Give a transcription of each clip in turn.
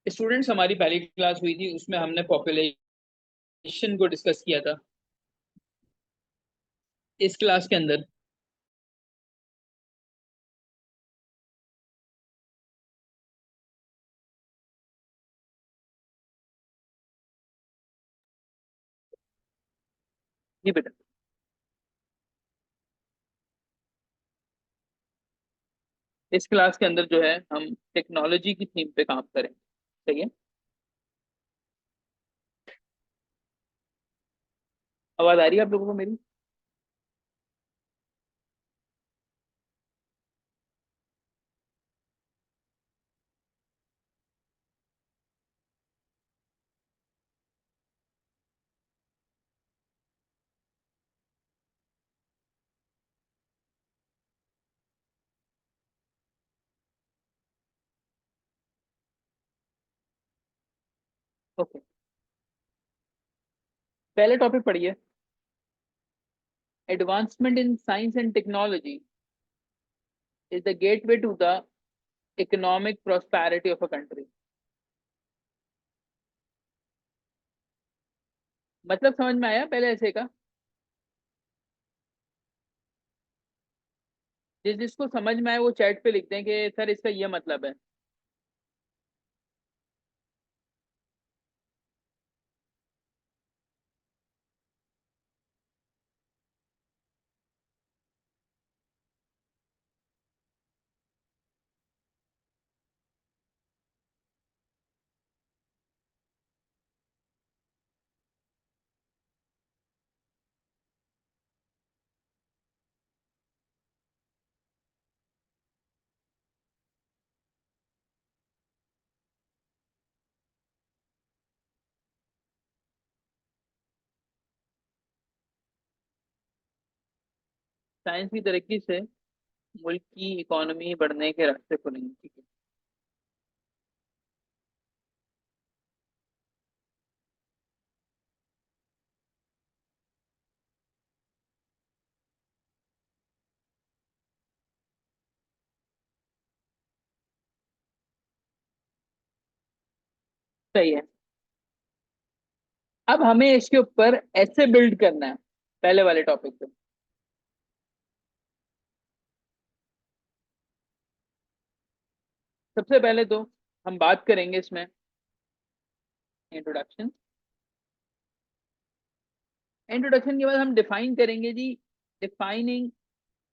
Students, हमारी पहली class हुई थी, उसमें हमने पॉपुलेशन को डिस्कस किया था। इस क्लास के अंदर जी बेटा, इस क्लास के अंदर जो है हम टेक्नोलॉजी की थीम पे काम करें। सही है। आवाज आ रही है आप लोगों को मेरी? ओके, पहले टॉपिक पढ़िए। Advancement in science and technology is the gateway to the economic prosperity of a country. मतलब समझ में आया पहले ऐसे का? जिसको समझ में आए वो चैट पे लिखते हैं कि सर इसका ये मतलब है। साइंस की तरक्की से मुल्क की इकोनॉमी बढ़ने के रास्ते खुलेंगे। ठीक है। सही है। अब हमें इसके ऊपर ऐसे बिल्ड करना है, पहले वाले टॉपिक पे। सबसे पहले तो हम बात करेंगे इसमें इंट्रोडक्शन। इंट्रोडक्शन के बाद हम डिफाइन करेंगे जी, डिफाइनिंग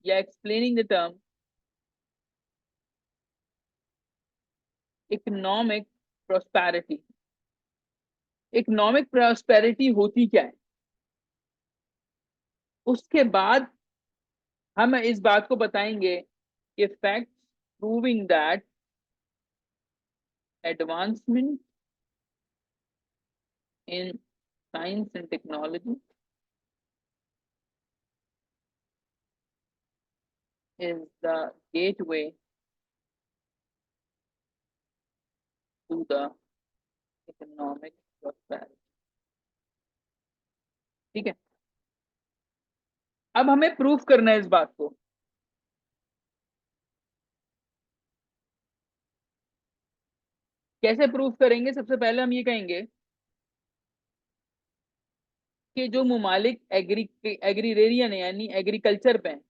या explaining the term economic prosperity. Economic prosperity होती क्या है? उसके बाद हम इस बात को बताएंगे कि facts proving that advancement in science and technology is the gateway to the economic prosperity. ठीक है। अब हमें प्रूफ करना है इस बात को। कैसे प्रूफ करेंगे? सबसे पहले हम ये कहेंगे कि जो मुमालिक एग्रीरेरियन है यानी एग्रीकल्चर पे हैं,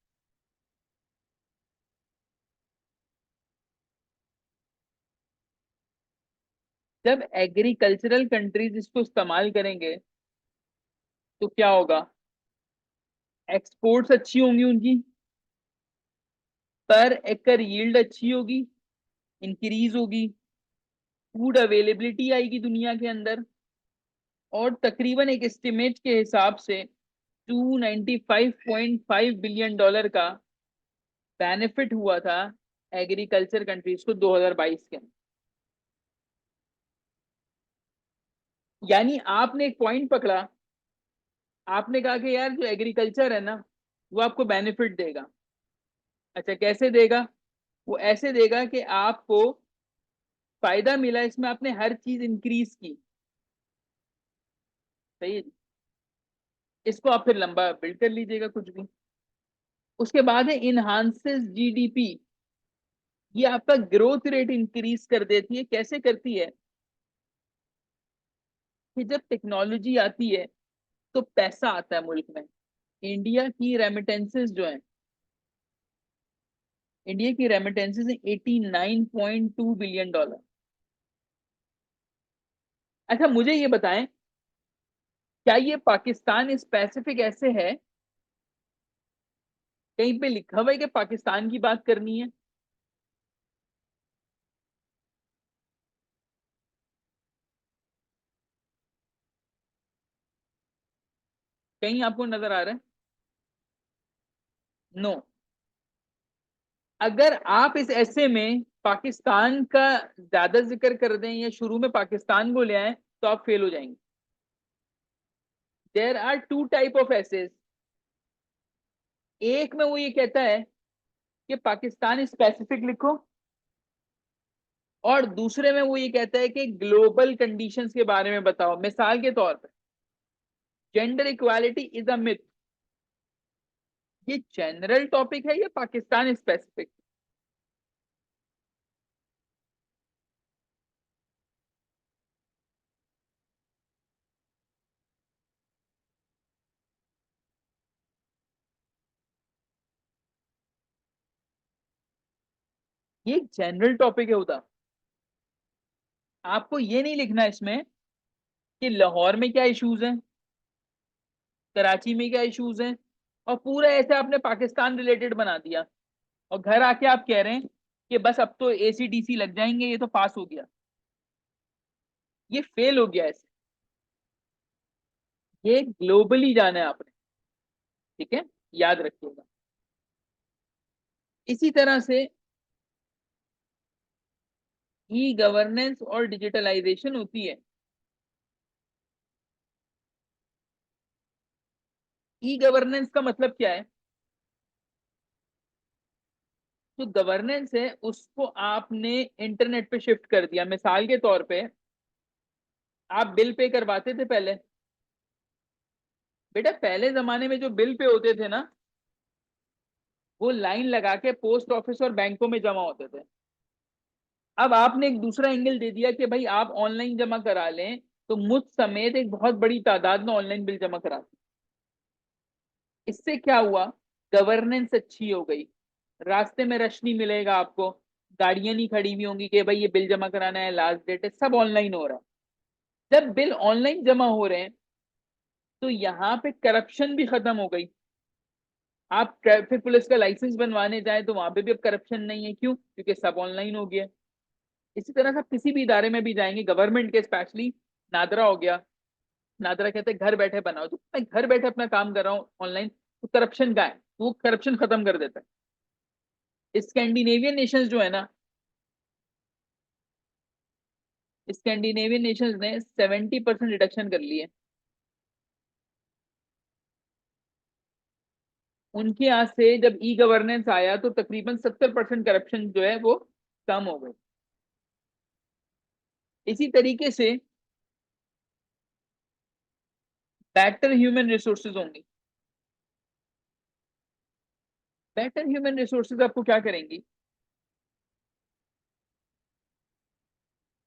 जब एग्रीकल्चरल कंट्रीज इसको इस्तेमाल करेंगे तो क्या होगा? एक्सपोर्ट्स अच्छी होंगी उनकी, पर एकड़ यील्ड अच्छी होगी, इंक्रीज होगी, फूड अवेलेबिलिटी आएगी दुनिया के अंदर। और तकरीबन एक एस्टिमेट के हिसाब से 295.5 बिलियन डॉलर का बेनिफिट हुआ था एग्रीकल्चर कंट्रीज को 2022 के अंदर। यानी आपने एक पॉइंट पकड़ा, आपने कहा कि यार जो एग्रीकल्चर है ना वो आपको बेनिफिट देगा। अच्छा, कैसे देगा? वो ऐसे देगा कि आपको फायदा मिला, इसमें आपने हर चीज इंक्रीज की। सही है जी। इसको आप फिर लंबा बिल्ड कर लीजिएगा कुछ भी। उसके बाद है इनहांसेस जीडीपी। ये आपका ग्रोथ रेट इंक्रीज कर देती है। कैसे करती है? कि जब टेक्नोलॉजी आती है तो पैसा आता है मुल्क में। इंडिया की रेमिटेंसेस जो है, इंडिया की रेमिटेंसेस है 89.2 बिलियन डॉलर। अच्छा मुझे ये बताएं, क्या ये पाकिस्तान स्पेसिफिक ऐसे है, कहीं पे लिखा हुआ है कि पाकिस्तान की बात करनी है? कहीं आपको नजर आ रहा है? नो। अगर आप इस ऐसे में पाकिस्तान का ज्यादा जिक्र कर दें या शुरू में पाकिस्तान को ले आए तो आप फेल हो जाएंगे। There are two type of essays. एक में वो ये कहता है कि पाकिस्तान स्पेसिफिक लिखो, और दूसरे में वो ये कहता है कि ग्लोबल कंडीशंस के बारे में बताओ। मिसाल के तौर पर gender equality is a myth, ये जनरल टॉपिक है या पाकिस्तान स्पेसिफिक? ये जनरल टॉपिक है होता। आपको ये नहीं लिखना इसमें कि लाहौर में क्या इश्यूज हैं, कराची में क्या इश्यूज हैं, और पूरा ऐसे आपने पाकिस्तान रिलेटेड बना दिया, और घर आके आप कह रहे हैं कि बस अब तो एसीडीसी लग जाएंगे, ये तो पास हो गया। ये फेल हो गया ऐसे। ये ग्लोबली जाना है आपने, ठीक है, याद रखिएगा। इसी तरह से ई गवर्नेंस और डिजिटलाइजेशन होती है। ई गवर्नेंस का मतलब क्या है? जो गवर्नेंस है उसको आपने इंटरनेट पे शिफ्ट कर दिया। मिसाल के तौर पे आप बिल पे करवाते थे पहले, बेटा पहले जमाने में जो बिल पे होते थे ना, वो लाइन लगा के पोस्ट ऑफिस और बैंकों में जमा होते थे। अब आपने एक दूसरा एंगल दे दिया कि भाई आप ऑनलाइन जमा करा लें, तो मुझ समेत एक बहुत बड़ी तादाद में ऑनलाइन बिल जमा कराते। इससे क्या हुआ? गवर्नेंस अच्छी हो गई, रास्ते में रश नहीं मिलेगा आपको, गाड़ियां नहीं खड़ी हुई होंगी कि भाई ये बिल जमा कराना है, लास्ट डेट है, सब ऑनलाइन हो रहा है। जब बिल ऑनलाइन जमा हो रहे हैं तो यहाँ पे करप्शन भी खत्म हो गई। आप ट्रैफिक पुलिस का लाइसेंस बनवाने जाए तो वहां पे भी अब करप्शन नहीं है। क्यों? क्योंकि सब ऑनलाइन हो गया। इसी तरह से आप किसी भी इदारे में भी जाएंगे, गवर्नमेंट के स्पेशली, नादरा हो गया, नादरा कहते हैं घर बैठे बनाओ, तो मैं घर बैठे अपना काम कर रहा हूँ ऑनलाइन, तो करप्शन का है, वो करप्शन खत्म कर देता है। स्कैंडिनेवियन नेशंस जो है ना, स्कैंडिनेवियन नेशंस ने 70% रिडक्शन कर लिए। उनके यहाँ से जब ई गवर्नेंस आया तो तकरीबन 70% करप्शन जो है वो कम हो गई। इसी तरीके से बेटर ह्यूमन रिसोर्सेज होंगी। बेटर ह्यूमन रिसोर्सेज आपको क्या करेंगी?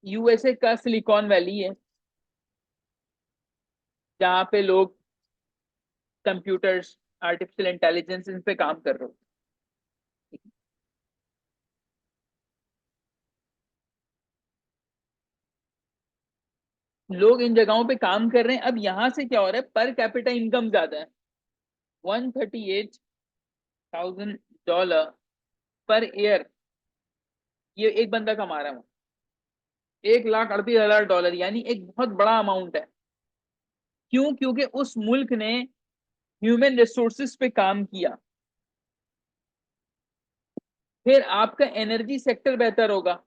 यूएसए का सिलिकॉन वैली है, जहाँ पे लोग कंप्यूटर्स, आर्टिफिशियल इंटेलिजेंस, इन पे काम कर रहे हो। लोग इन जगहों पे काम कर रहे हैं। अब यहाँ से क्या हो रहा है, पर कैपिटा इनकम ज्यादा है। $138,000 पर ईयर ये एक बंदा कमा रहा है। 1,38,000 यानी एक बहुत बड़ा अमाउंट है। क्यों? क्योंकि उस मुल्क ने ह्यूमन रिसोर्सेज पे काम किया। फिर आपका एनर्जी सेक्टर बेहतर होगा।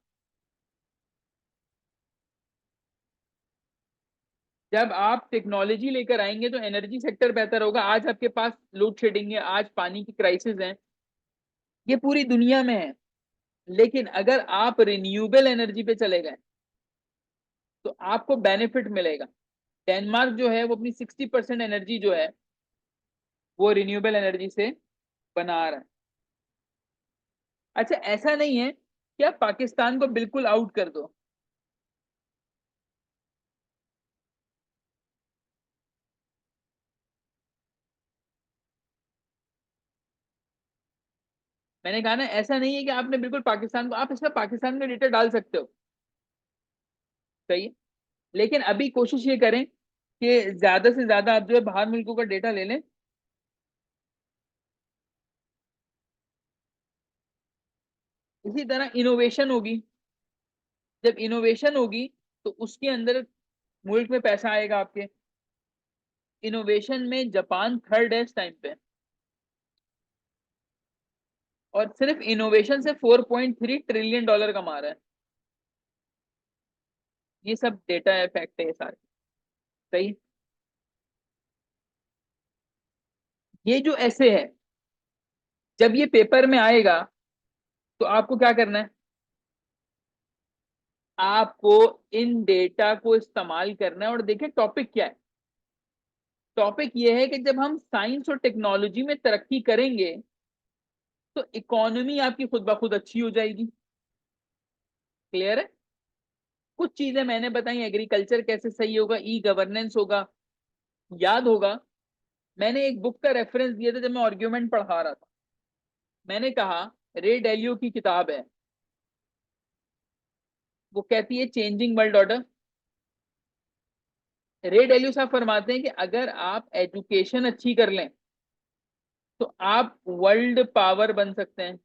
जब आप टेक्नोलॉजी लेकर आएंगे तो एनर्जी सेक्टर बेहतर होगा। आज आपके पास लोड शेडिंग है, आज पानी की क्राइसिस है, ये पूरी दुनिया में है। लेकिन अगर आप रिन्यूएबल एनर्जी पे चले गए तो आपको बेनिफिट मिलेगा। डेनमार्क जो है वो अपनी 60% एनर्जी जो है वो रिन्यूएबल एनर्जी से बना रहा है। अच्छा ऐसा नहीं है कि आप पाकिस्तान को बिल्कुल आउट कर दो। मैंने कहा ना, ऐसा नहीं है कि आपने बिल्कुल पाकिस्तान को, आप इसमें पाकिस्तान का डेटा डाल सकते हो, सही है। लेकिन अभी कोशिश ये करें कि ज्यादा से ज्यादा आप जो है बाहर मुल्कों का डेटा ले लें। इसी तरह इनोवेशन होगी। जब इनोवेशन होगी तो उसके अंदर मुल्क में पैसा आएगा आपके। इनोवेशन में जापान थर्ड है इस टाइम पे, और सिर्फ इनोवेशन से 4.3 ट्रिलियन डॉलर कमा रहा है। ये सब डेटा है, फैक्ट है ये सारे, सही। ये जो ऐसे है, जब ये पेपर में आएगा तो आपको क्या करना है, आपको इन डेटा को इस्तेमाल करना है। और देखिए टॉपिक क्या है, टॉपिक ये है कि जब हम साइंस और टेक्नोलॉजी में तरक्की करेंगे तो इकोनॉमी आपकी खुद ब खुद अच्छी हो जाएगी। क्लियर है। कुछ चीजें मैंने बताई, एग्रीकल्चर कैसे सही होगा, ई गवर्नेंस होगा। याद होगा मैंने एक बुक का रेफरेंस दिया था जब मैं आर्ग्यूमेंट पढ़ा रहा था। मैंने कहा रे डेलियो की किताब है, वो कहती है चेंजिंग वर्ल्ड ऑर्डर। रे डेलियो साहब फरमाते हैं कि अगर आप एजुकेशन अच्छी कर लें तो आप वर्ल्ड पावर बन सकते हैं।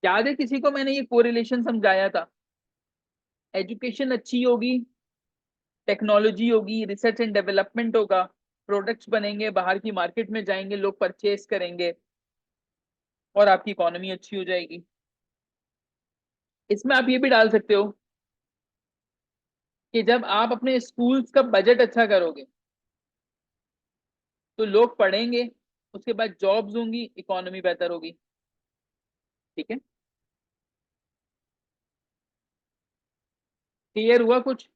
याद है किसी को मैंने ये कोरिलेशन समझाया था। एजुकेशन अच्छी होगी, टेक्नोलॉजी होगी, रिसर्च एंड डेवलपमेंट होगा, प्रोडक्ट्स बनेंगे, बाहर की मार्केट में जाएंगे, लोग परचेज करेंगे, और आपकी इकोनॉमी अच्छी हो जाएगी। इसमें आप ये भी डाल सकते हो कि जब आप अपने स्कूल्स का बजट अच्छा करोगे तो लोग पढ़ेंगे, उसके बाद जॉब्स होंगी, इकोनॉमी बेहतर होगी। ठीक है। क्लियर हुआ कुछ?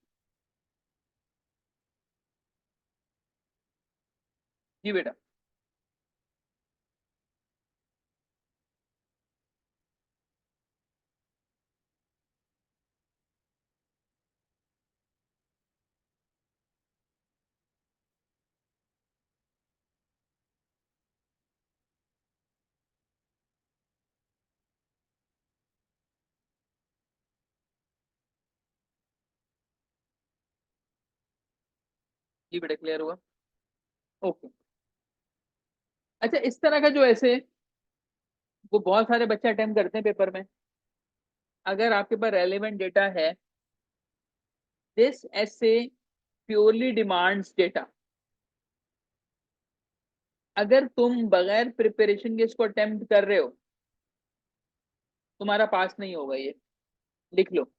जी बेटा। जी बेटा, क्लियर हुआ। ओके। अच्छा, इस तरह का जो ऐसे वो बहुत सारे बच्चे अटेम्प्ट करते हैं पेपर में। अगर आपके पास रेलेवेंट डेटा है, दिस ऐसे प्योरली डिमांड्स डेटा। अगर तुम बगैर प्रिपरेशन के इसको अटेम्प्ट कर रहे हो, तुम्हारा पास नहीं होगा ये, लिख लो।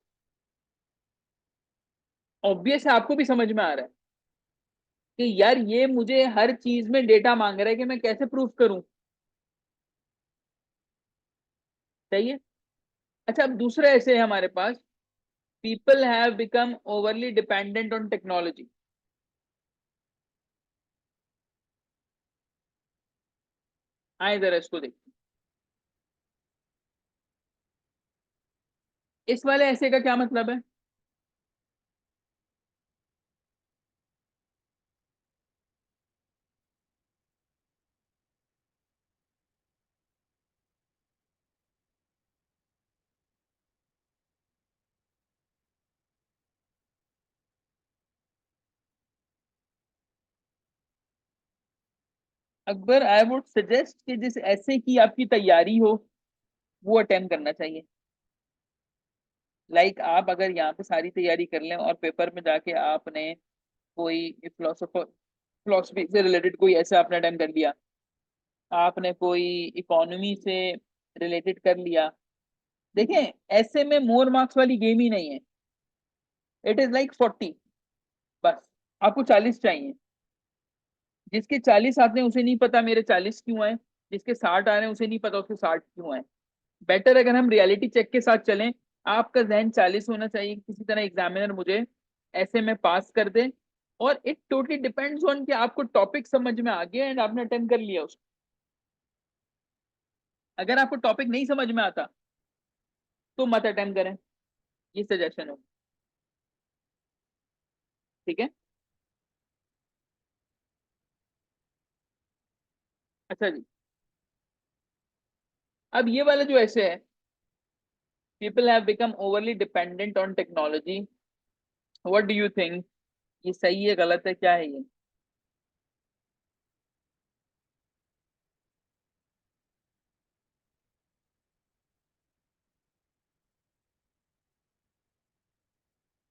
ऑब्वियस है, आपको भी समझ में आ रहा है कि यार ये मुझे हर चीज में डेटा मांग रहा है कि मैं कैसे प्रूफ करूं। सही है। अच्छा, अब दूसरा ऐसे है हमारे पास, people have become overly dependent on technology. आए जरा इसको देखते हैं। इस वाले ऐसे का क्या मतलब है? अकबर, आई वुड सजेस्ट कि जिस ऐसे की आपकी तैयारी हो वो अटेम्प्ट करना चाहिए। आप अगर यहाँ पे सारी तैयारी कर लें और पेपर में जाके आपने कोई फिलोसफी से रिलेटेड कोई ऐसा आपने अटेम्प्ट कर लिया, आपने कोई इकोनॉमी से रिलेटेड कर लिया। देखें, ऐसे में मोर मार्क्स वाली गेम ही नहीं है। इट इज लाइक 40, बस आपको 40 चाहिए। जिसके 40 आते हैं उसे नहीं पता मेरे 40 क्यों आए, जिसके 60 आ रहे हैं उसे नहीं पता उसके 60 क्यों आए। बेटर अगर हम रियलिटी चेक के साथ चलें, आपका जहन 40 होना चाहिए, किसी तरह एग्जामिनर मुझे ऐसे में पास कर दे। और इट टोटली डिपेंड्स ऑन कि आपको टॉपिक समझ में आ गया एंड आपने अटेम्प्ट कर लिया उसको। अगर आपको टॉपिक नहीं समझ में आता तो मत अटेम्प्ट करें, ये सजेशन हो। ठीक है। अच्छा जी। अब ये वाला जो ऐसे है, people have become overly dependent on technology, what do you think, ये सही है गलत है क्या है ये?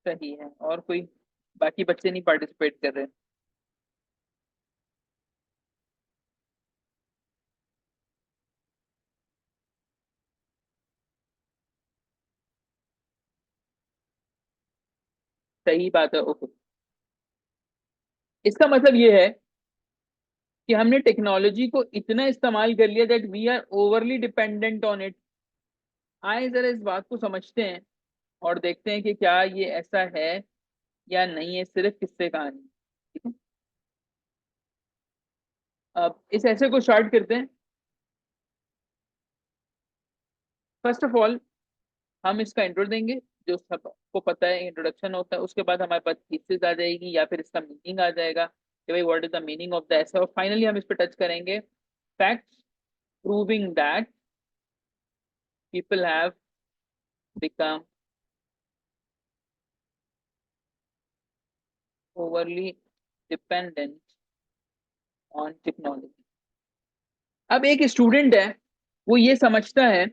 सही है। और कोई? बाकी बच्चे नहीं पार्टिसिपेट कर रहे? सही बात है, ओके। इसका मतलब ये है कि हमने टेक्नोलॉजी को इतना इस्तेमाल कर लिया that we are overly dependent on it. आए जरा इस बात को समझते हैं और देखते हैं कि क्या ये ऐसा है या नहीं है, सिर्फ किस्से कहानी। ठीक है, अब इस ऐसे को स्टार्ट करते हैं। फर्स्ट ऑफ ऑल हम इसका इंट्रो देंगे, जो सबको पता है इंट्रोडक्शन होता है। उसके बाद हमारे पास थीसिस आ जाएगी या फिर इसका मीनिंग आ जाएगा कि भाई what is the meaning of the ऐसे। और फाइनली हम इस पर टच करेंगे facts proving that people have become overly dependent on technology. अब एक स्टूडेंट है, वो ये समझता है,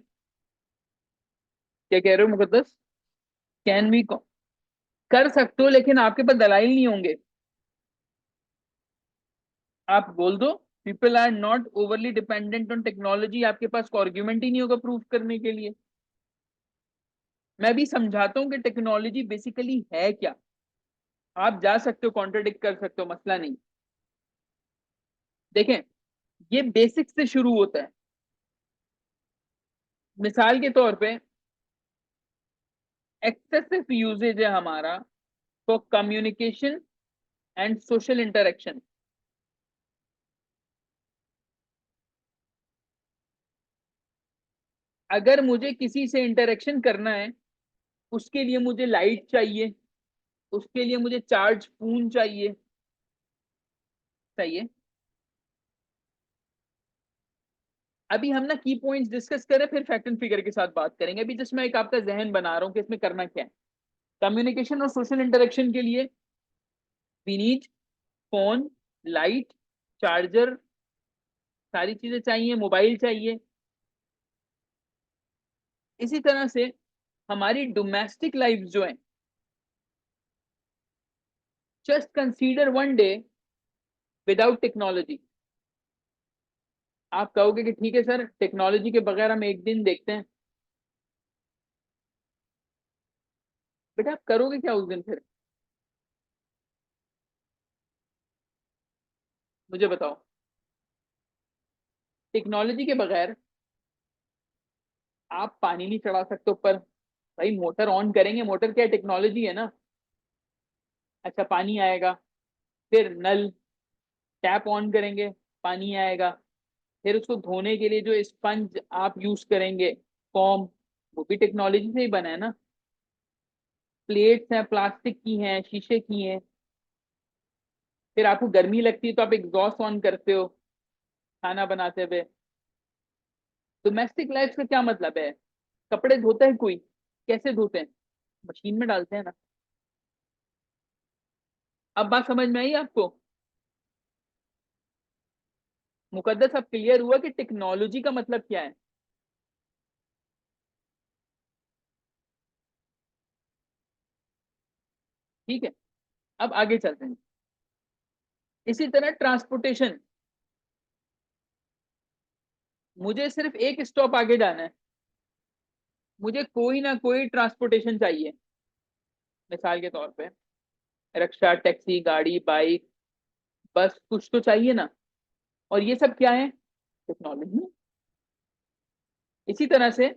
क्या कह रहे हो मुकद्दस? कैन भी कर सकते हो लेकिन आपके पास दलाइल नहीं होंगे। आप बोल दो people are not overly dependent on technology, आपके पास आर्ग्यूमेंट ही नहीं होगा प्रूफ करने के लिए। मैं भी समझाता हूँ कि टेक्नोलॉजी बेसिकली है क्या। आप जा सकते हो कॉन्ट्रडिक्ट कर सकते हो, मसला नहीं। देखें, ये बेसिक से शुरू होता है। मिसाल के तौर पे एक्सेसिव यूजेज है हमारा for communication and social interaction. अगर मुझे किसी से इंटरेक्शन करना है, उसके लिए मुझे लाइट चाहिए, उसके लिए मुझे चार्ज पून चाहिए। सही है। अभी हम ना की पॉइंट्स डिस्कस करें, फिर फैक्ट एंड फिगर के साथ बात करेंगे। अभी जस्ट मैं एक आपका जहन बना रहा हूँ कि इसमें करना क्या है। कम्युनिकेशन और सोशल इंटरेक्शन के लिए we need phone, light, charger, सारी चीजें चाहिए, मोबाइल चाहिए। इसी तरह से हमारी डोमेस्टिक लाइफ जो है, just consider one day without technology. आप कहोगे कि ठीक है सर, टेक्नोलॉजी के बगैर हम एक दिन देखते हैं। बेटा आप करोगे क्या उस दिन फिर? मुझे बताओ। टेक्नोलॉजी के बगैर आप पानी नहीं चढ़ा सकते ऊपर। भाई मोटर ऑन करेंगे, मोटर क्या टेक्नोलॉजी है ना। अच्छा पानी आएगा, फिर नल, टैप ऑन करेंगे, पानी आएगा। फिर उसको धोने के लिए जो स्पंज आप यूज करेंगे, फॉर्म, वो भी टेक्नोलॉजी से ही बना है ना। प्लेट्स हैं, प्लास्टिक की हैं, शीशे की हैं। फिर आपको गर्मी लगती है तो आप एग्जॉस्ट ऑन करते हो खाना बनाते हुए। डोमेस्टिक लाइफ का क्या मतलब है? कपड़े धोता है कोई? कैसे धोते हैं? मशीन में डालते हैं ना। अब बात समझ में आई आपको? मुकद्दस अब क्लियर हुआ कि टेक्नोलॉजी का मतलब क्या है? ठीक है, अब आगे चलते हैं। इसी तरह ट्रांसपोर्टेशन, मुझे सिर्फ एक स्टॉप आगे जाना है, मुझे कोई ना कोई ट्रांसपोर्टेशन चाहिए। मिसाल के तौर पे रिक्शा, टैक्सी, गाड़ी, बाइक, बस, कुछ तो चाहिए ना। और ये सब क्या है? टेक्नोलॉजी। इसी तरह से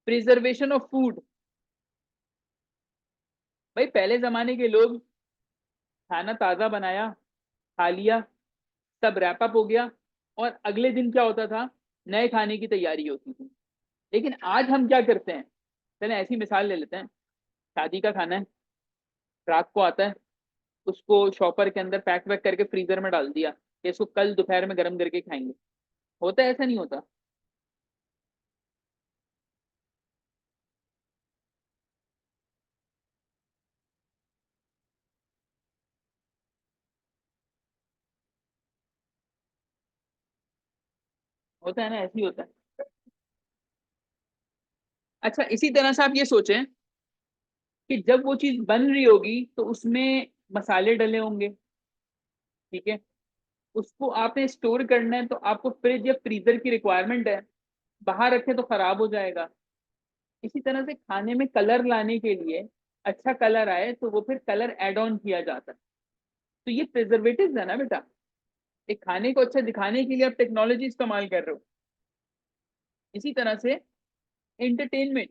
प्रिजर्वेशन ऑफ फूड। भाई पहले जमाने के लोग खाना ताजा बनाया, खा लिया, सब रैप अप हो गया, और अगले दिन क्या होता था? नए खाने की तैयारी होती थी। लेकिन आज हम क्या करते हैं? चलें ऐसी मिसाल ले लेते हैं। शादी का खाना है, रात को आता है, उसको शॉपर के अंदर पैक वैक करके फ्रीजर में डाल दिया कि इसको कल दोपहर में गर्म करके खाएंगे। होता है ऐसा नहीं होता? होता है ना, ऐसे ही होता है। अच्छा, इसी तरह से आप ये सोचें कि जब वो चीज बन रही होगी तो उसमें मसाले डले होंगे, ठीक है। उसको आपने स्टोर करना है तो आपको फ्रिज या फ्रीजर की रिक्वायरमेंट है, बाहर रखें तो खराब हो जाएगा। इसी तरह से खाने में कलर लाने के लिए, अच्छा कलर आए तो वो फिर कलर एड ऑन किया जाता है। तो ये प्रिजर्वेटिव है ना बेटा, एक खाने को अच्छा दिखाने के लिए आप टेक्नोलॉजी इस्तेमाल कर रहे हो। इसी तरह से एंटरटेनमेंट,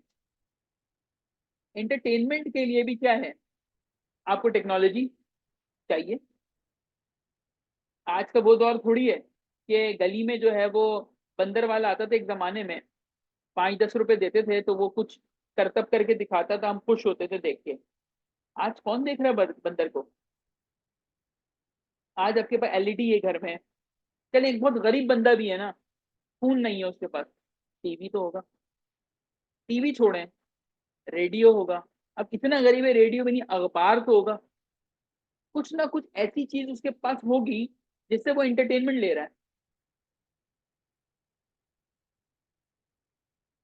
एंटरटेनमेंट के लिए भी क्या है, आपको टेक्नोलॉजी चाहिए। आज का वो दौर थोड़ी है कि गली में जो है वो बंदर वाला आता था एक जमाने में, 5-10 रुपए देते थे तो वो कुछ करतब करके दिखाता था, हम खुश होते थे देख के। आज कौन देख रहा है बंदर को। आज आपके पास एलईडी है घर में। चले एक बहुत गरीब बंदा भी है ना, फोन नहीं है उसके पास, टीवी तो होगा। टीवी छोड़ें, रेडियो होगा। अब कितना गरीब है, रेडियो भी नहीं, अखबार तो होगा। कुछ ना कुछ ऐसी चीज उसके पास होगी जिससे वो एंटरटेनमेंट ले रहा है,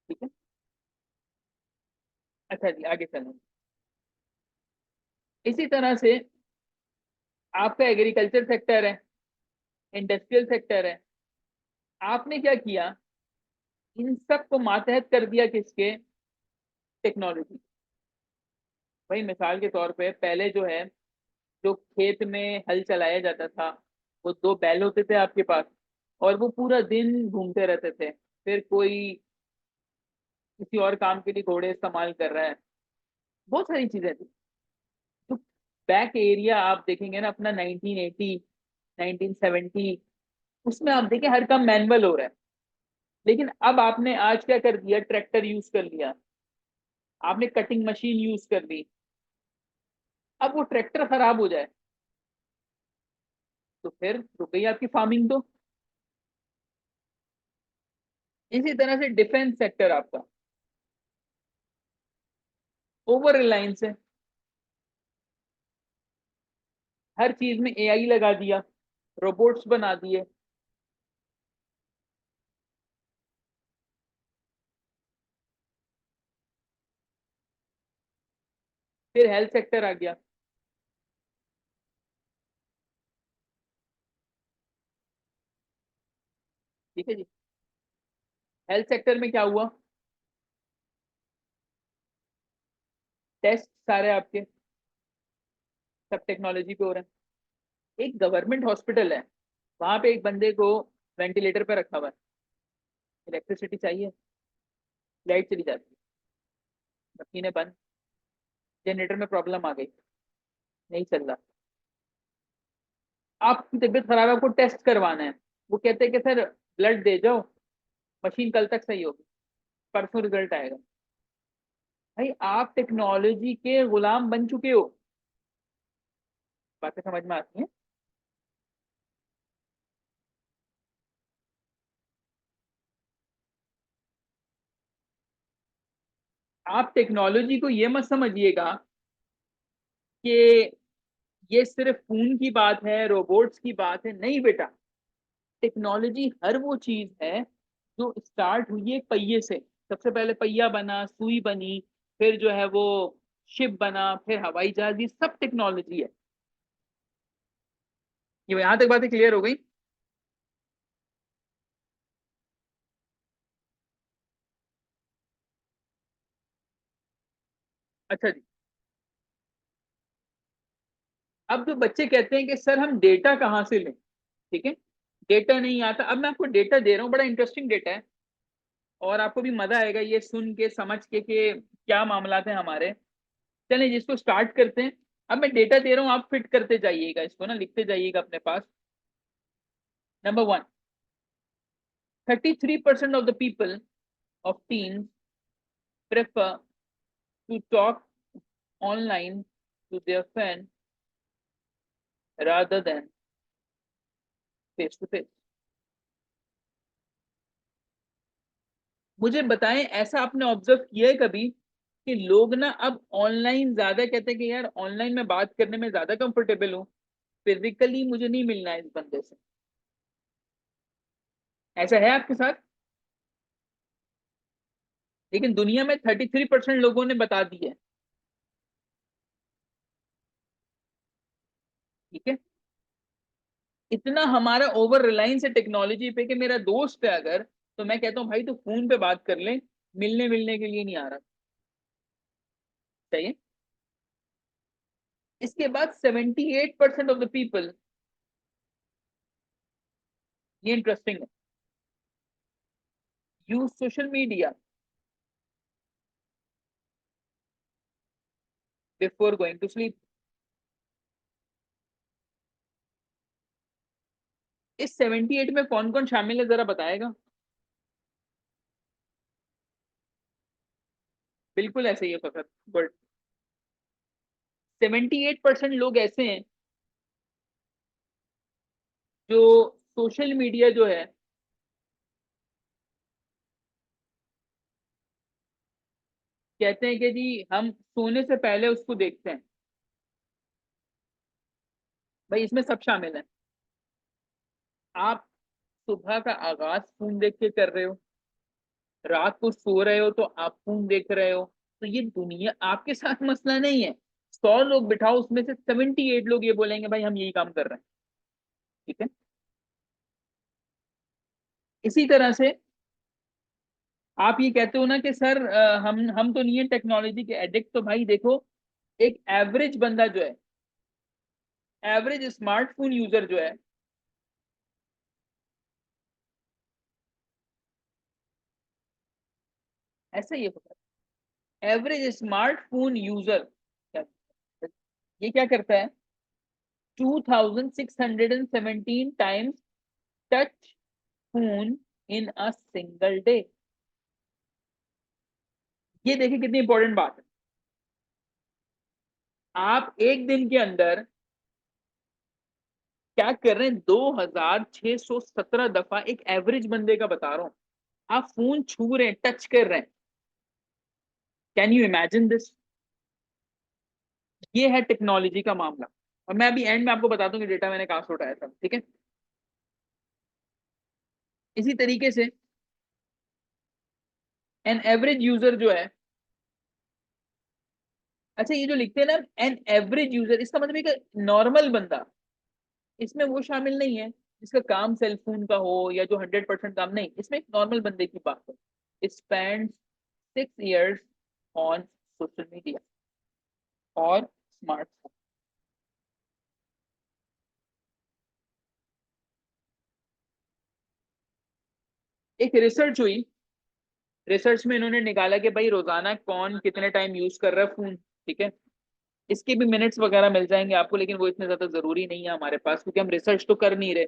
ठीक है। अच्छा जी, आगे चलें। इसी तरह से आपका एग्रीकल्चर सेक्टर है, इंडस्ट्रियल सेक्टर है। आपने क्या किया, इन सब को मातहत कर दिया किसके, टेक्नोलॉजी। भाई मिसाल के तौर पे पहले जो है, जो खेत में हल चलाया जाता था, वो दो बैल होते थे आपके पास, और वो पूरा दिन घूमते रहते थे। फिर कोई किसी और काम के लिए घोड़े इस्तेमाल कर रहा है, बहुत सारी चीजें थी। तो बैक एरिया आप देखेंगे ना अपना 1980, 1970, उसमें आप देखें हर काम मैनुअल हो रहा है। लेकिन अब आपने आज क्या कर दिया, ट्रैक्टर यूज कर लिया, आपने कटिंग मशीन यूज कर ली। अब वो ट्रैक्टर खराब हो जाए तो फिर रुक गई आपकी फार्मिंग तो। इसी तरह से डिफेंस सेक्टर आपका ओवर रिलायंस है, हर चीज में एआई लगा दिया, रोबोट्स बना दिए। फिर हेल्थ सेक्टर आ गया, ठीक है जी। हेल्थ सेक्टर में क्या हुआ, टेस्ट सारे आपके सब टेक्नोलॉजी पे हो रहे हैं। एक गवर्नमेंट हॉस्पिटल है, वहां पे एक बंदे को वेंटिलेटर पे रखा हुआ है, इलेक्ट्रिसिटी चाहिए, लाइट चली जाती है, मशीनें बंद, जनरेटर में प्रॉब्लम आ गई, नहीं चल रहा। आपकी तबीयत खराब है, आपको टेस्ट करवाना है, वो कहते हैं कि सर ब्लड दे जाओ, मशीन कल तक सही होगी, परसों रिजल्ट आएगा। भाई आप टेक्नोलॉजी के गुलाम बन चुके हो। बातें समझ में आती हैं। आप टेक्नोलॉजी को ये मत समझिएगा कि ये सिर्फ फोन की बात है, रोबोट्स की बात है, नहीं बेटा। टेक्नोलॉजी हर वो चीज है जो स्टार्ट हुई है एक पहिए से। सबसे पहले पहिया बना, सुई बनी, फिर जो है वो शिप बना, फिर हवाई जहाज, ये सब टेक्नोलॉजी है। ये यहां तक बातें क्लियर हो गई। अच्छा जी, अब जो बच्चे कहते हैं कि सर हम डेटा कहाँ से लें, ठीक है, डेटा नहीं आता। अब मैं आपको डेटा दे रहा हूँ, बड़ा इंटरेस्टिंग डेटा है, और आपको भी मजा आएगा ये सुन के समझ के कि क्या मामला है हमारे। चलें जिसको स्टार्ट करते हैं। अब मैं डेटा दे रहा हूँ, आप फिट करते जाइएगा इसको ना, लिखते जाइएगा अपने पास। Number one, 33% of the people of teens prefer to talk online to their friend rather than face to face। मुझे बताएं, ऐसा आपने ऑब्जर्व किया है कभी कि लोग ना अब ऑनलाइन ज्यादा कहते हैं कि यार ऑनलाइन में बात करने में ज्यादा कंफर्टेबल हूँ, फिजिकली मुझे नहीं मिलना है इस बंदे से। ऐसा है आपके साथ? लेकिन दुनिया में 33% लोगों ने बता दी है। ठीक है। इतना हमारा ओवर रिलायंस है टेक्नोलॉजी पे कि मेरा दोस्त है अगर, तो मैं कहता हूँ भाई तू फोन पे बात कर ले, मिलने मिलने के लिए नहीं आ रहा। चाहिए। इसके बाद 78% ऑफ द पीपल, ये इंटरेस्टिंग है, use social media before going to sleep. इस 78 में कौन कौन शामिल है जरा बताएगा? बिल्कुल ऐसे ही है फकत, बट 78% लोग ऐसे हैं जो सोशल मीडिया जो है, कहते हैं कि जी हम सोने से पहले उसको देखते हैं। भाई इसमें सब शामिल है। आप सुबह का आगाज फोन देख के कर रहे हो, रात को सो रहे हो तो आप फोन देख रहे हो। तो ये दुनिया आपके साथ मसला नहीं है। 100 लोग बिठाओ, उसमें से 78 लोग ये बोलेंगे भाई हम यही काम कर रहे हैं। ठीक है। इसी तरह से आप ये कहते हो ना कि सर हम तो नहीं है टेक्नोलॉजी के एडिक्ट, तो भाई देखो, एक एवरेज बंदा जो है, एवरेज स्मार्टफोन यूजर जो है, ऐसा ही है। एवरेज स्मार्टफोन यूजर ये क्या करता है? 2617 times touch phone in a single day. ये देखिए कितनी इंपॉर्टेंट बात है। आप एक दिन के अंदर क्या कर रहे हैं? 2617 दफा, एक एवरेज बंदे का बता रहा हूं, आप फोन छू रहे हैं, टच कर रहे हैं। Can you imagine this? ये है टेक्नोलॉजी का मामला। और मैं अभी एंड में आपको बता दूं कि डेटा मैंने कहां से उठाया था। ठीक है। इसी तरीके से एन एवरेज यूजर जो है, अच्छा ये जो लिखते हैं ना एन एवरेज यूजर, इसका मतलब है कि नॉर्मल बंदा, इसमें वो शामिल नहीं है जिसका काम सेल फोन का हो या जो 100% काम नहीं, इसमें एक नॉर्मल बंदे की बात है। Spend 6 years on social media और स्मार्टफोन। एक रिसर्च हुई, रिसर्च में इन्होंने निकाला कि भाई रोजाना कौन कितने टाइम यूज कर रहा है फोन। ठीक है। इसके भी मिनट्स वगैरह मिल जाएंगे आपको, लेकिन वो इतने ज्यादा जरूरी नहीं है हमारे पास, क्योंकि हम रिसर्च तो कर नहीं रहे।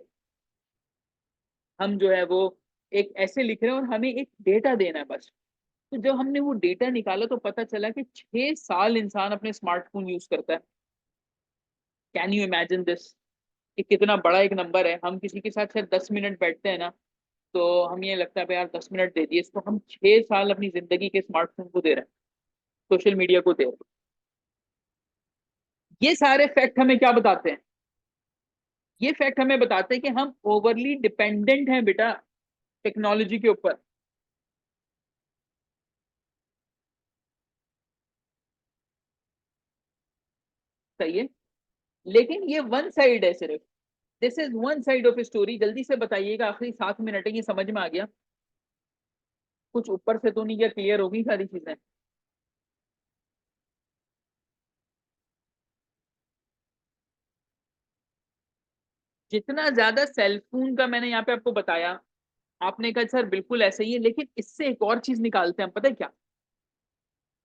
हम जो है वो एक ऐसे लिख रहे हैं और हमें एक डेटा देना है बस। तो जब हमने वो डेटा निकाला तो पता चला कि 6 साल इंसान अपने स्मार्टफोन यूज करता है। Can you imagine this? कि कितना बड़ा एक नंबर है। हम किसी के साथ शायद 10 मिनट बैठते हैं ना, तो हम ये लगता है भाई यार 10 मिनट दे दिए इसको, हम 6 साल अपनी जिंदगी के स्मार्टफोन को दे रहे हैं, सोशल मीडिया को दे रहे हैं। ये सारे फैक्ट हमें क्या बताते हैं? ये फैक्ट हमें बताते हैं कि हम ओवरली डिपेंडेंट हैं बेटा टेक्नोलॉजी के ऊपर। सही है। लेकिन ये वन साइड है सिर्फ। This is one side of story. जल्दी से बताइएगा, आखिरी 7 मिनट है, ये समझ में आ गया? कुछ ऊपर से तो नहीं, क्या क्लियर हो गई सारी चीजें? जितना ज्यादा सेलफोन का मैंने यहाँ पे आपको बताया, आपने कहा सर बिल्कुल ऐसे ही है, लेकिन इससे एक और चीज निकालते हैं हम, पता है क्या?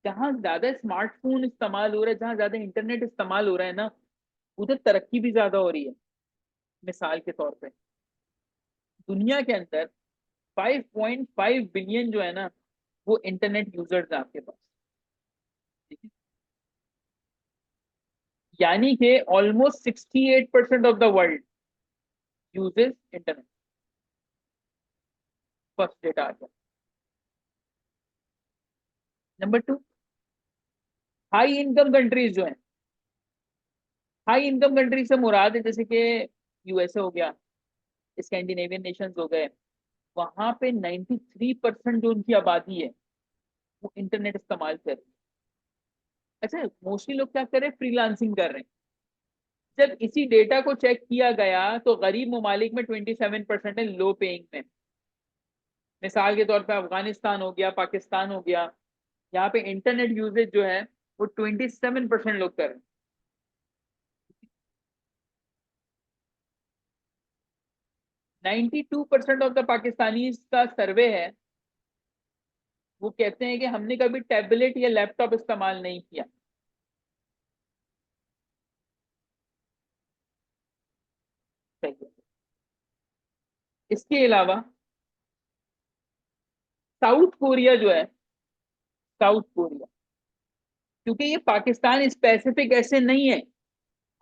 जहां ज्यादा स्मार्टफोन इस्तेमाल हो रहा है, जहां ज्यादा इंटरनेट इस्तेमाल हो रहा है ना, उधर तरक्की भी ज्यादा हो रही है। मिसाल के तौर पे दुनिया के अंदर 5.5 बिलियन जो है ना, वो इंटरनेट यूजर्स है आपके पास। ठीक है? यानी कि almost 68% of the world uses internet. First data आ गया। Number two, high income countries जो है, हाई इनकम कंट्रीज से मुराद है जैसे कि यूएसए हो गया, स्कैंडिनेवियन नेशंस हो गए, वहां पे 93% जो उनकी आबादी है वो इंटरनेट इस्तेमाल कर रही है। अच्छा, मोस्टली लोग क्या कर रहे हैं, फ्रीलांसिंग कर रहे हैं। जब इसी डेटा को चेक किया गया तो गरीब ममालिक में 27% है लो पेइंग में। मिसाल के तौर पे अफगानिस्तान हो गया, पाकिस्तान हो गया, यहाँ पे इंटरनेट यूजेज जो है वो 27% लोग कर रहे हैं। 92% ऑफ द पाकिस्तानी का सर्वे है, वो कहते हैं कि हमने कभी टैबलेट या लैपटॉप इस्तेमाल नहीं किया। सही है। इसके अलावा साउथ कोरिया जो है, साउथ कोरिया, क्योंकि ये पाकिस्तान स्पेसिफिक ऐसे नहीं है।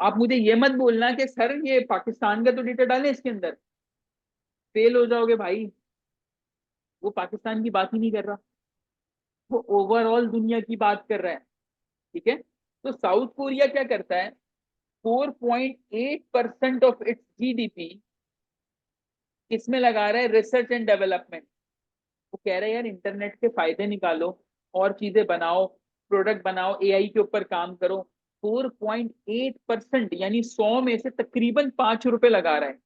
आप मुझे ये मत बोलना कि सर ये पाकिस्तान का तो डेटा डालें इसके अंदर, फेल हो जाओगे भाई। वो पाकिस्तान की बात ही नहीं कर रहा, वो ओवरऑल दुनिया की बात कर रहा है। ठीक है, तो साउथ कोरिया क्या करता है, 4.8% ऑफ इट्स जीडीपी किसमें लगा रहा है, रिसर्च एंड डेवलपमेंट। वो कह रहे हैं यार इंटरनेट के फायदे निकालो और चीजें बनाओ, प्रोडक्ट बनाओ, एआई के ऊपर काम करो। 4.8% यानी 100 में से तकरीबन ₹5 लगा रहा है।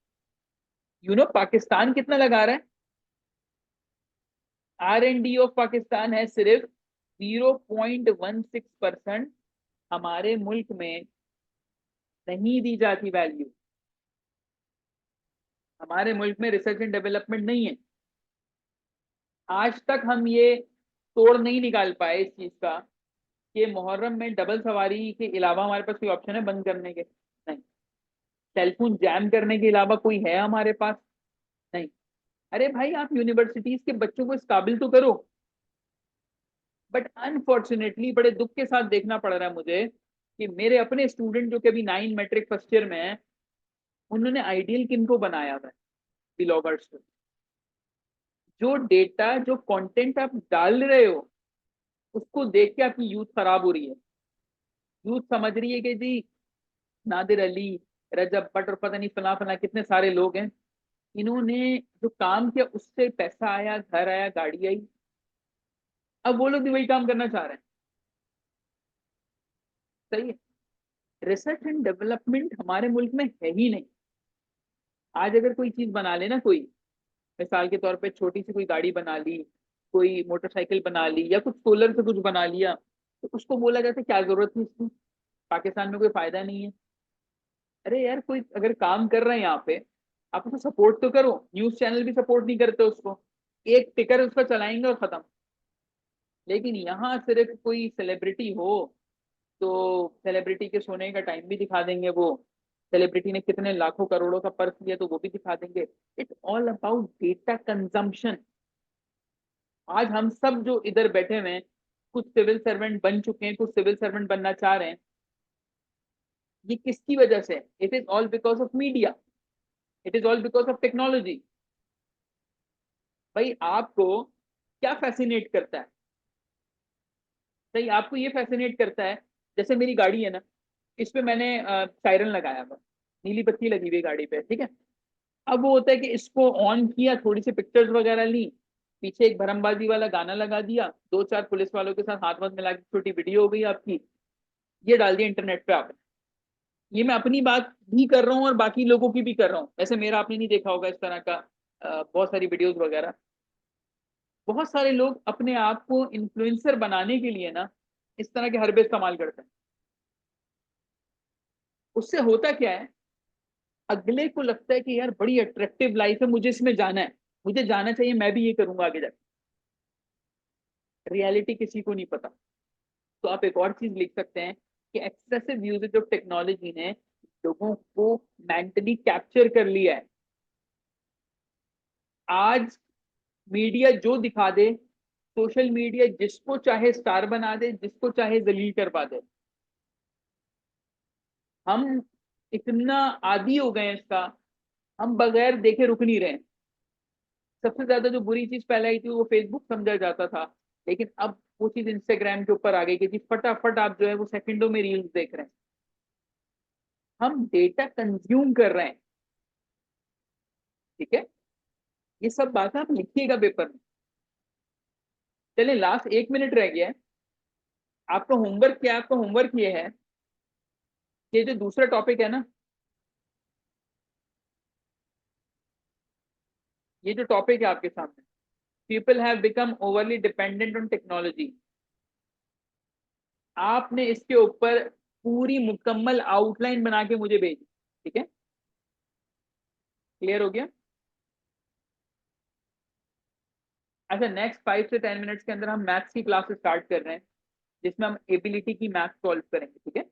पाकिस्तान कितना लगा रहा है, R&D ऑफ पाकिस्तान है सिर्फ 0.16%। हमारे मुल्क में नहीं दी जाती वैल्यू, हमारे मुल्क में रिसर्च एंड डेवलपमेंट नहीं है। आज तक हम ये तोड़ नहीं निकाल पाए इस चीज का कि मुहर्रम में डबल सवारी के अलावा हमारे पास कोई ऑप्शन है बंद करने के, नहीं। टेलीफोन जैम करने के अलावा कोई है हमारे पास, नहीं। अरे भाई आप यूनिवर्सिटीज के बच्चों को इस काबिल तो करो। बट अनफॉर्चुनेटली बड़े दुख के साथ देखना पड़ रहा है मुझे कि मेरे अपने स्टूडेंट जो कि अभी 9 मैट्रिक फर्स्ट ईयर में है, उन्होंने आइडियल किनको बनाया हुआ है, ब्लॉगर्स को। जो डेटा जो कंटेंट आप डाल रहे हो उसको देख के आपकी यूथ खराब हो रही है। यूथ समझ रही है कि जी नादिर अली, रजब भट्ट और पता नहीं फला फला कितने सारे लोग हैं, इन्होंने जो काम किया उससे पैसा आया, घर आया, गाड़ी आई। अब वो लोग भी वही काम करना चाह रहे हैं। सही है। रिसर्च एंड डेवलपमेंट हमारे मुल्क में है ही नहीं। आज अगर कोई चीज बना लेना कोई, मिसाल के तौर पे छोटी सी कोई गाड़ी बना ली, कोई मोटरसाइकिल बना ली, या कुछ सोलर से कुछ बना लिया, तो उसको बोला जाता है क्या जरूरत थी इसकी, पाकिस्तान में कोई फायदा नहीं है। अरे यार कोई अगर काम कर रहा है यहाँ पे, आप उसको सपोर्ट तो करो। न्यूज चैनल भी सपोर्ट नहीं करते उसको, एक टिकर उसका चलाएंगे और खत्म। लेकिन यहाँ सिर्फ कोई सेलिब्रिटी हो तो सेलिब्रिटी के सोने का टाइम भी दिखा देंगे वो, सेलिब्रिटी ने कितने लाखों करोड़ों का पर्स लिया तो वो भी दिखा देंगे। It's all about data consumption. आज हम सब जो इधर बैठे हुए हैं, कुछ सिविल सर्वेंट बन चुके हैं, कुछ सिविल सर्वेंट बनना चाह रहे हैं, ये किसकी वजह से? It is all because of media, it is all because of technology. भाई आपको क्या फैसिनेट करता है? सही, आपको ये फैसिनेट करता है, जैसे मेरी गाड़ी है ना, इस पे मैंने सायरन लगाया हुआ, नीली बत्ती लगी हुई गाड़ी पे, ठीक है। अब वो होता है कि इसको ऑन किया, थोड़ी सी पिक्चर्स वगैरह ली, पीछे एक भरमबाजी वाला गाना लगा दिया, दो चार पुलिस वालों के साथ हाथ वाथ मिला के छोटी वीडियो हो गई आपकी, ये डाल दिया इंटरनेट पे आपने। ये मैं अपनी बात भी कर रहा हूँ और बाकी लोगों की भी कर रहा हूँ, ऐसे मेरा आपने नहीं देखा होगा इस तरह का बहुत सारी वीडियोस वगैरह। बहुत सारे लोग अपने आप को इन्फ्लुएंसर बनाने के लिए ना इस तरह के हरबे इस्तेमाल करते हैं। उससे होता क्या है, अगले को लगता है कि यार बड़ी अट्रैक्टिव लाइफ है, मुझे इसमें जाना है, मुझे जाना चाहिए, मैं भी ये करूंगा आगे जाकर। रियलिटी किसी को नहीं पता। तो आप एक और चीज लिख सकते हैं कि एक्सेसिव यूजेज ऑफ टेक्नोलॉजी ने लोगों को मेंटली कैप्चर कर लिया है। आज मीडिया जो दिखा दे, सोशल मीडिया जिसको चाहे स्टार बना दे, जिसको चाहे जलील करवा दे। हम इतना आदी हो गए हैं इसका, हम बगैर देखे रुक नहीं रहे हैं। सबसे ज्यादा जो बुरी चीज पहले आई थी वो फेसबुक समझा जाता था, लेकिन अब वो चीज इंस्टाग्राम के ऊपर आ गई कि जी फटाफट आप जो है वो सेकंडों में रील्स देख रहे हैं। हम डेटा कंज्यूम कर रहे हैं। ठीक है, ये सब बातें आप लिखिएगा पेपर में। चलिए लास्ट 1 मिनट रह गया है। आपका होमवर्क क्या है? आपका होमवर्क ये है कि जो दूसरा टॉपिक है ना, ये जो टॉपिक है आपके सामने, people have become overly dependent on technology, आपने इसके ऊपर पूरी मुकम्मल आउटलाइन बना के मुझे भेजी। ठीक है, क्लियर हो गया? अच्छा, नेक्स्ट 5 से 10 मिनट्स के अंदर हम मैथ्स की क्लास स्टार्ट कर रहे हैं, जिसमें हम एबिलिटी की मैथ सॉल्व करेंगे। ठीक है,